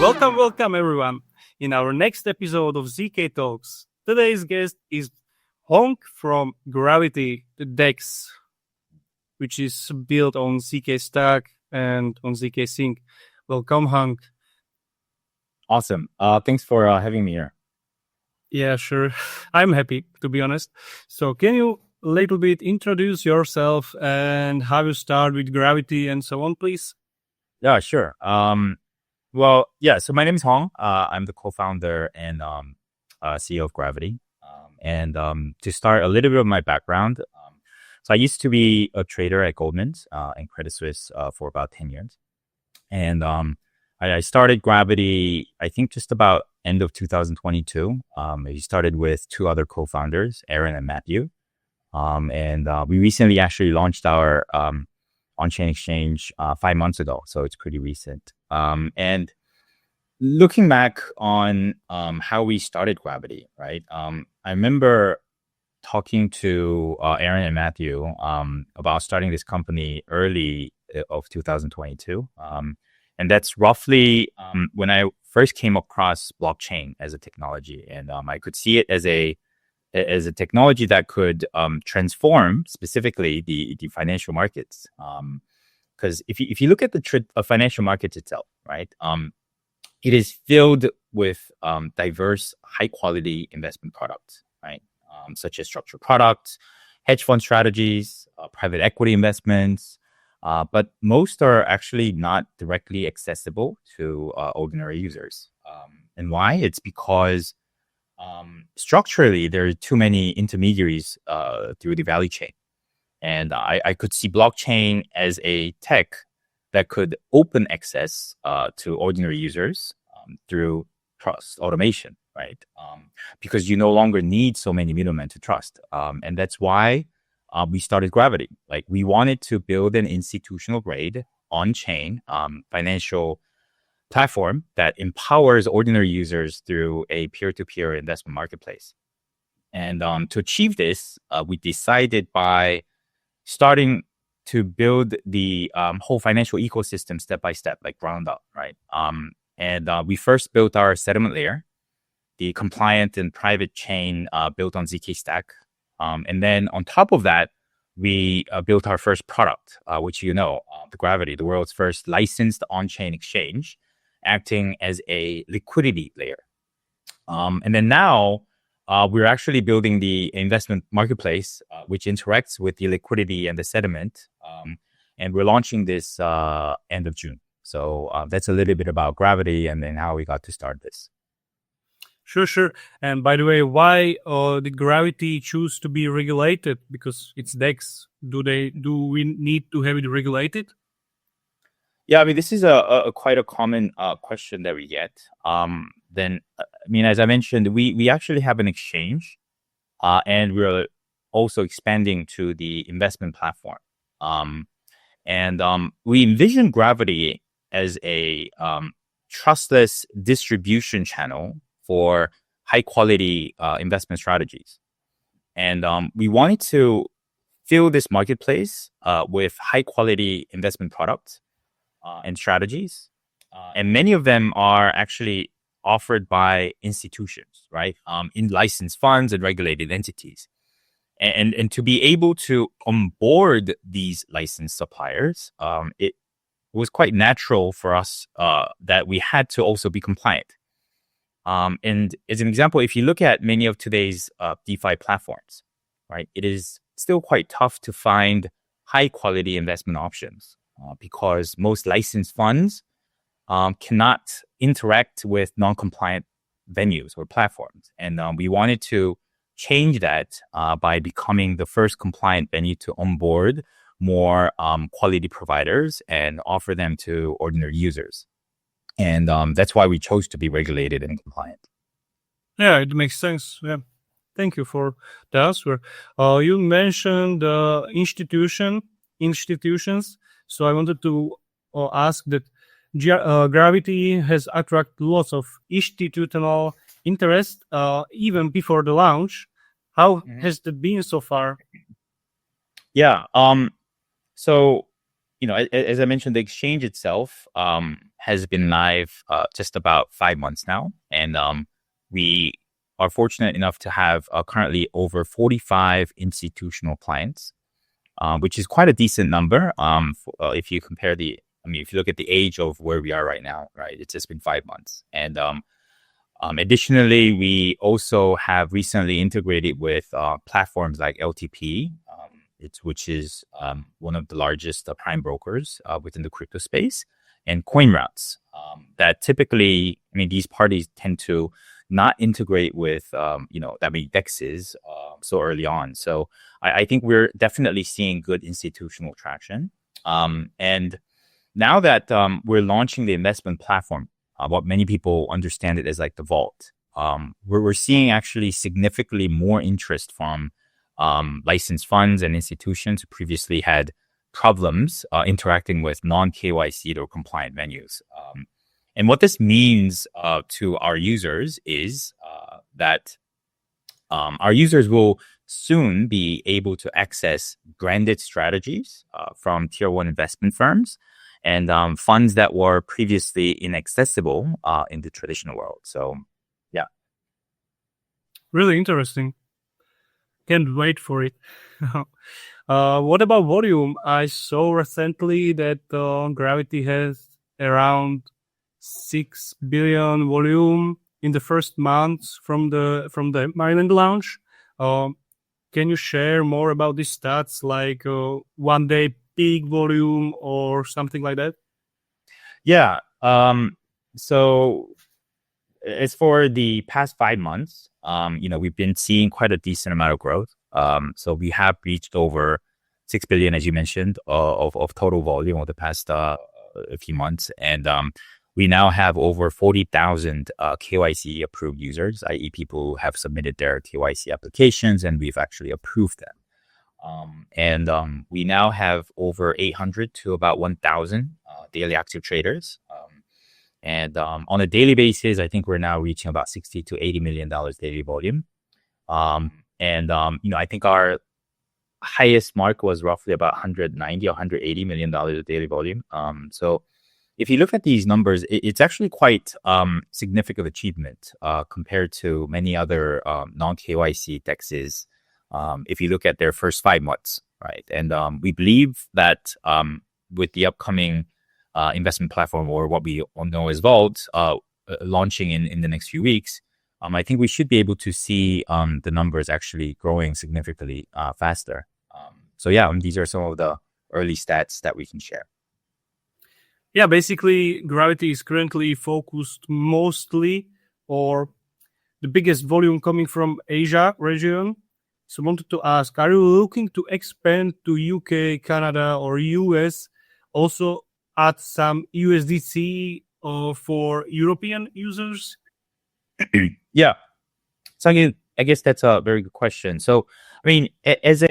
Welcome everyone. In our next episode of ZK Talks, today's guest is Hong from GRVT, the DEX, which is built on ZK Stack and on ZKsync. Welcome, Hong. Awesome. Thanks for having me here. Yeah, sure. I'm happy, to be honest. So can you a little bit introduce yourself and how you start with GRVT and so on, please? Yeah, sure. So my name is Hong. I'm the co-founder and CEO of GRVT. To start a little bit of my background, so I used to be a trader at Goldman's and Credit Suisse for about 10 years. And I started GRVT, I think just about end of 2022. I started with two other co-founders, Aaron and Matthew. We recently actually launched our on-chain exchange 5 months ago. So it's pretty recent. And looking back on how we started GRVT, right? I remember talking to Aaron and Matthew about starting this company early of 2022. And that's roughly when I first came across blockchain as a technology. And I could see it as a technology that could transform specifically the financial markets. Because if you look at the financial markets itself, right, it is filled with diverse, high-quality investment products, right, such as structured products, hedge fund strategies, private equity investments, but most are actually not directly accessible to ordinary users. And why? It's because structurally, there are too many intermediaries through the value chain. And I could see blockchain as a tech that could open access to ordinary users through trust automation, right? Because you no longer need so many middlemen to trust. And that's why we started GRVT. Like, we wanted to build an institutional grade on-chain financial platform that empowers ordinary users through a peer-to-peer investment marketplace. And to achieve this, we decided by starting to build the whole financial ecosystem step by step, like ground up, right? We first built our settlement layer, the compliant and private chain built on ZK Stack. And then on top of that, we built our first product, which the GRVT, the world's first licensed on-chain exchange, acting as a liquidity layer. And then now we're actually building the investment marketplace, which interacts with the liquidity and the settlement. And we're launching this end of June. So that's a little bit about GRVT and then how we got to start this. Sure. And by the way, why did GRVT choose to be regulated? Because it's DEX. Do we need to have it regulated? Yeah, I mean, this is a quite a common question that we get. As I mentioned, we actually have an exchange, and we're also expanding to the investment platform. We envision GRVT as a trustless distribution channel for high quality investment strategies. And we wanted to fill this marketplace with high quality investment products and strategies. And many of them are actually offered by institutions, right? In licensed funds and regulated entities. And to be able to onboard these licensed suppliers, it was quite natural for us that we had to also be compliant. And as an example, if you look at many of today's DeFi platforms, right, it is still quite tough to find high quality investment options because most licensed funds cannot interact with non-compliant venues or platforms. And we wanted to change that by becoming the first compliant venue to onboard more quality providers and offer them to ordinary users. And that's why we chose to be regulated and compliant. Yeah, it makes sense. Yeah. Thank you for the answer. You mentioned institutions. So I wanted to ask that GRVT has attracted lots of institutional interest even before the launch. How has that been so far? Yeah. So as I mentioned, the exchange itself has been live just about 5 months now, and we are fortunate enough to have currently over 45 institutional clients, which is quite a decent number. If you compare if you look at the age of where we are right now, right, it's just been 5 months, and additionally, we also have recently integrated with platforms like LTP, which is one of the largest prime brokers within the crypto space, and CoinRoutes. That typically, these parties tend to not integrate with that many dexes so early on. So I think we're definitely seeing good institutional traction. And now that we're launching the investment platform, what many people understand it as like the vault, we're seeing actually significantly more interest from licensed funds and institutions who previously had problems interacting with non-KYC or compliant venues. And what this means to our users is that our users will soon be able to access branded strategies from tier one investment firms and funds that were previously inaccessible in the traditional world. So, yeah. Really interesting. Can't wait for it. What about volume? I saw recently that Gravity has around 6 billion volume in the first months from the mainland launch. Can you share more about these stats, like 1 day peak volume or something like that? Yeah. So as for the past 5 months, we've been seeing quite a decent amount of growth. So we have reached over 6 billion, as you mentioned, of total volume over the past few months. And we now have over 40,000 KYC approved users, i.e. people who have submitted their KYC applications and we've actually approved them. And we now have over 800 to about 1,000 daily active traders. And on a daily basis, I think we're now reaching about $60 to $80 million daily volume. I think our highest mark was roughly about $190 or $180 million of daily volume. So if you look at these numbers, it's actually quite significant achievement compared to many other non-KYC DEXs. If you look at their first 5 months, right? And we believe that with the upcoming investment platform, or what we know as Vault, launching in the next few weeks, I think we should be able to see the numbers actually growing significantly faster. So yeah, these are some of the early stats that we can share. Yeah, basically, Gravity is currently focused mostly, or the biggest volume coming from Asia region. So I wanted to ask, are you looking to expand to UK, Canada, or US? Also add some USDC for European users? Yeah. So I guess that's a very good question. So, as a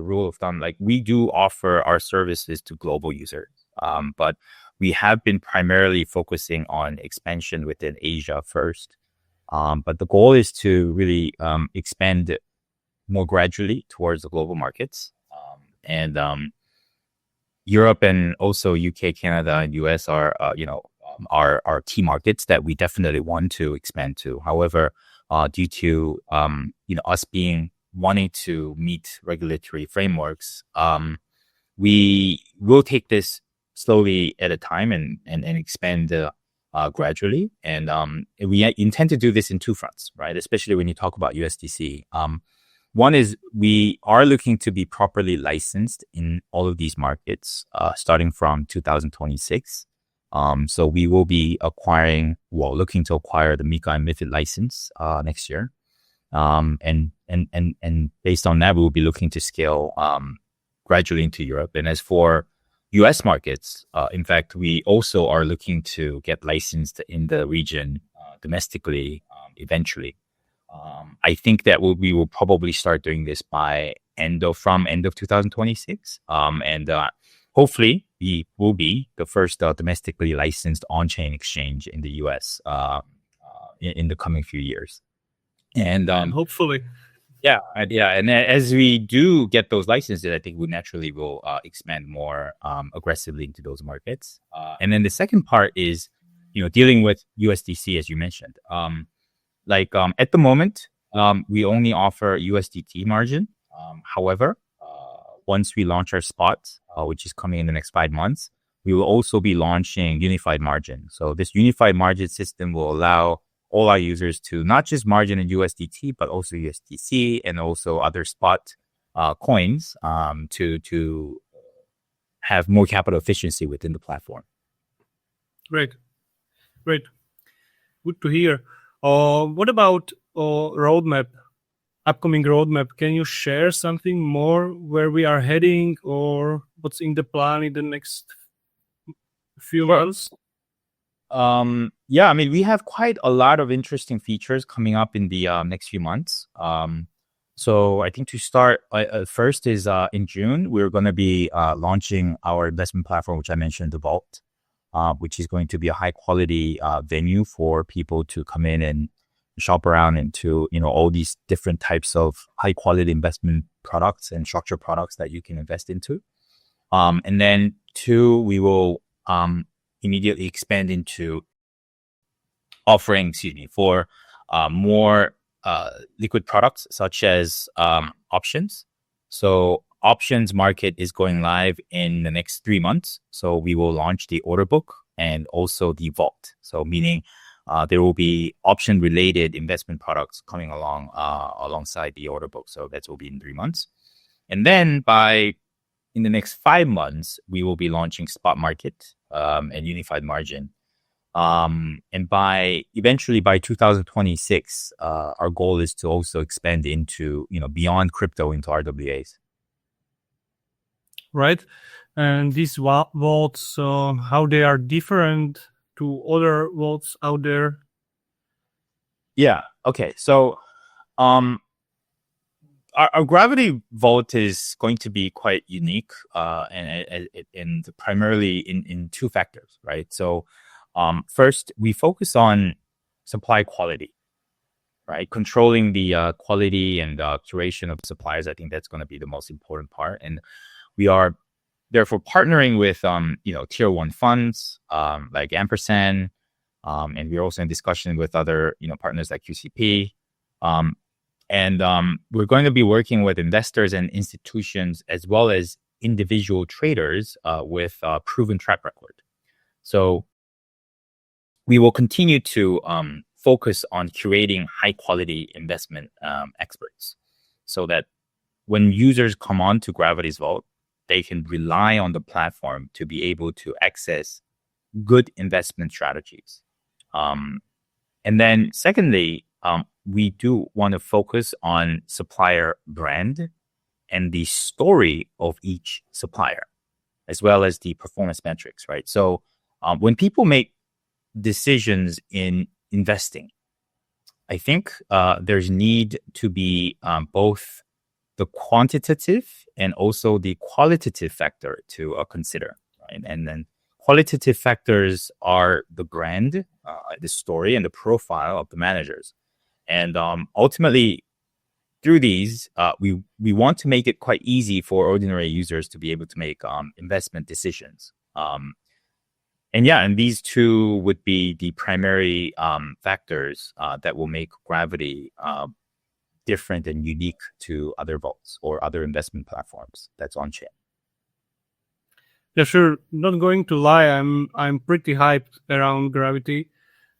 rule of thumb, like, we do offer our services to global users, but we have been primarily focusing on expansion within Asia first. But the goal is to really expand more gradually towards the global markets. And Europe and also UK, Canada, and US are our key markets that we definitely want to expand to. However, due to us wanting to meet regulatory frameworks, we will take this slowly at a time and expand gradually. And we intend to do this in two fronts, right? Especially when you talk about USDC. One is we are looking to be properly licensed in all of these markets starting from 2026. So we will be looking to acquire the MiCA and MiFID license next year. And based on that, we will be looking to scale gradually into Europe. And as for US markets, in fact, we also are looking to get licensed in the region domestically eventually. I think that we will probably start doing this by end of 2026. And hopefully we will be the first domestically licensed on-chain exchange in the US in the coming few years. And hopefully. Yeah, and as we do get those licenses, I think we naturally will expand more aggressively into those markets. And then the second part is, dealing with USDC, as you mentioned. At the moment, we only offer USDT margin. However, once we launch our spot, which is coming in the next 5 months, we will also be launching unified margin. So this unified margin system will allow all our users to not just margin in USDT, but also USDC and also other spot coins to have more capital efficiency within the platform. Great. Good to hear. What about upcoming roadmap? Can you share something more where we are heading or what's in the plan in the next few months? Yeah, I mean, we have quite a lot of interesting features coming up in the next few months. So I think to start, first is in June, we're going to be launching our investment platform, which I mentioned, the Vault, which is going to be a high quality venue for people to come in and shop around into, all these different types of high quality investment products and structured products that you can invest into. And then two, we will immediately expand into offering, for more liquid products such as options. So options market is going live in the next 3 months. So we will launch the order book and also the vault. So meaning there will be option related investment products coming along alongside the order book. So that will be in 3 months. And then in the next 5 months, we will be launching spot market and unified margin. And eventually by 2026, our goal is to also expand into, beyond crypto into RWAs. Right. And these vaults, how they are different to other vaults out there? Yeah. Okay. So, our Gravity Vault is going to be quite unique, and primarily in two factors, right? So, first, we focus on supply quality, right? Controlling the quality and curation of suppliers. I think that's going to be the most important part. And we are therefore partnering with, tier one funds like Ampersand, and we're also in discussion with other, partners like QCP. And we're going to be working with investors and institutions as well as individual traders with proven track record. So we will continue to focus on curating high quality investment experts so that when users come on to Gravity's Vault, they can rely on the platform to be able to access good investment strategies. And then secondly, we do want to focus on supplier brand and the story of each supplier, as well as the performance metrics, right? So when people make decisions in investing, I think there's need to be both the quantitative and also the qualitative factor to consider, right? And then qualitative factors are the brand, the story, and the profile of the managers. And ultimately, through these, we want to make it quite easy for ordinary users to be able to make investment decisions. And these two would be the primary factors that will make Gravity different and unique to other vaults or other investment platforms that's on chain. Yeah, sure. Not going to lie, I'm pretty hyped around Gravity.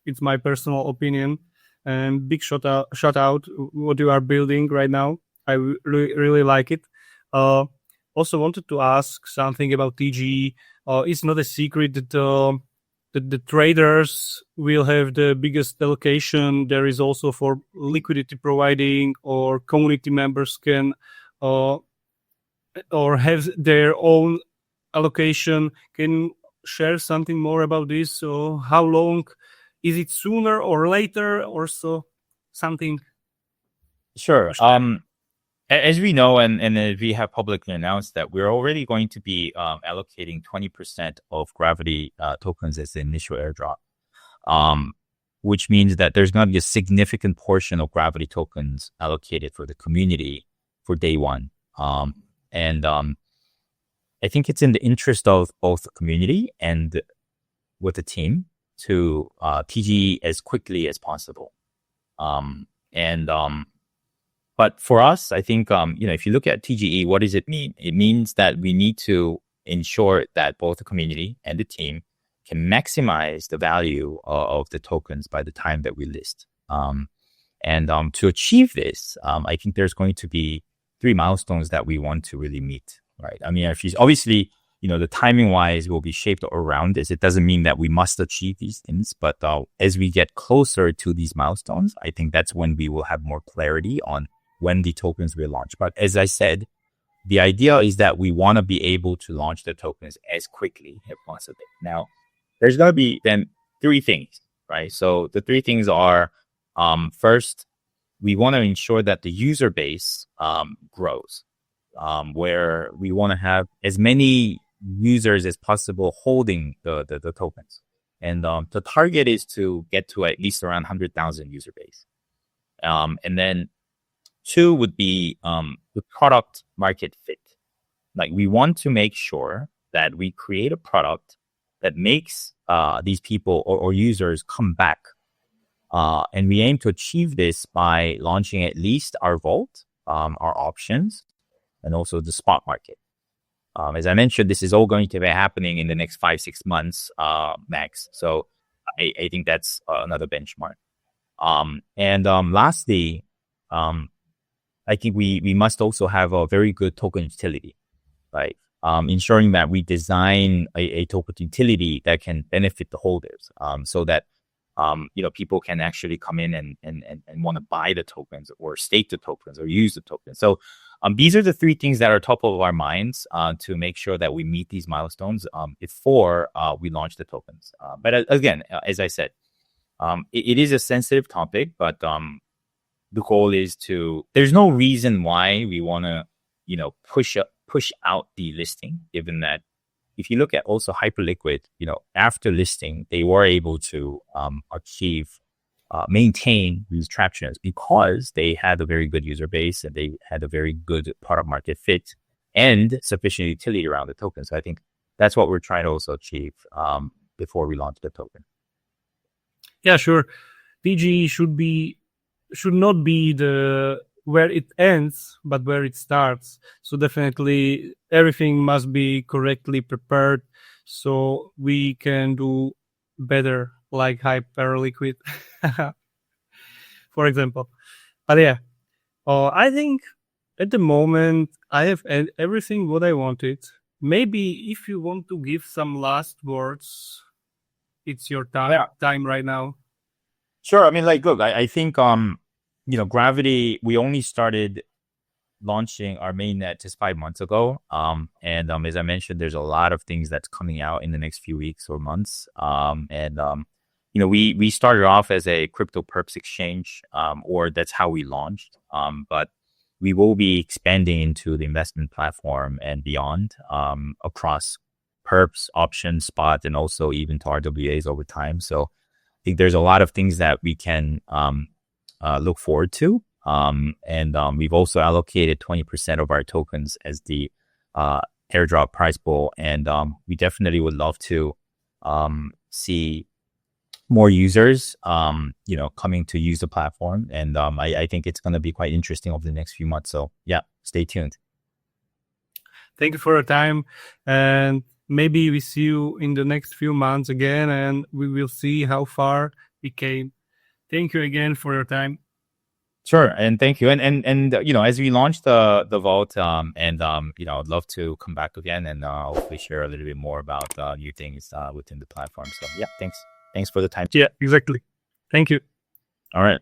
It's my personal opinion. And big shout out what you are building right now. I really like it. Also wanted to ask something about TGE. It's not a secret that the traders will have the biggest allocation. There is also for liquidity providing, or community members can or have their own allocation. Can you share something more about this? So how long? Is it sooner or later or so? Something? Sure. As we know, and as we have publicly announced that we're already going to be allocating 20% of Gravity tokens as the initial airdrop. which means that there's going to be a significant portion of Gravity tokens allocated for the community for day one. And I think it's in the interest of both the community and with the team to TGE as quickly as possible. But for us, I think, if you look at TGE, what does it mean? It means that we need to ensure that both the community and the team can maximize the value of the tokens by the time that we list. To achieve this, I think there's going to be 3 milestones that we want to really meet, right? I mean, obviously, the timing wise will be shaped around this. It doesn't mean that we must achieve these things, but as we get closer to these milestones, I think that's when we will have more clarity on when the tokens will launch. But as I said, the idea is that we want to be able to launch the tokens as quickly as possible. Now, there's going to be then 3 things, right? So the 3 things are, first, we want to ensure that the user base grows, where we want to have as many users as possible holding the tokens. And the target is to get to at least around 100,000 user base. And then 2 would be the product market fit. Like, we want to make sure that we create a product that makes these people or users come back. And we aim to achieve this by launching at least our vault, our options, and also the spot market. As I mentioned, this is all going to be happening in the next 5-6 months max. So I think that's another benchmark. Lastly, I think we must also have a very good token utility, right? Ensuring that we design a token utility that can benefit the holders, so that people can actually come in and want to buy the tokens or stake the tokens or use the tokens. So these are the 3 things that are top of our minds to make sure that we meet these milestones before we launch the tokens. But again, as I said, it is a sensitive topic, but the goal is there's no reason why we want to, push out the listing, given that if you look at also Hyperliquid, after listing, they were able to maintain these tractions because they had a very good user base and they had a very good product market fit and sufficient utility around the token. So I think that's what we're trying to also achieve before we launch the token. Yeah, sure. TGE should not be where it ends, but where it starts. So definitely everything must be correctly prepared so we can do better, like Hyperliquid, for example. But yeah, I think at the moment I have everything what I wanted. Maybe if you want to give some last words, it's your time right now. Sure. I mean, look, I think, Gravity, we only started launching our mainnet just 5 months ago. As I mentioned, there's a lot of things that's coming out in the next few weeks or months. We started off as a crypto perps exchange, or that's how we launched. But we will be expanding into the investment platform and beyond, across perps, options, spot, and also even to RWAs over time. So I think there's a lot of things that we can look forward to. We've also allocated 20% of our tokens as the airdrop prize pool. And we definitely would love to see more users, coming to use the platform. And I think it's going to be quite interesting over the next few months. So yeah, stay tuned. Thank you for your time. And maybe we see you in the next few months again, and we will see how far we came. Thank you again for your time. Sure, and thank you. And as we launch the vault, I'd love to come back again and hopefully share a little bit more about new things within the platform. So yeah, thanks for the time. Yeah, exactly. Thank you. All right.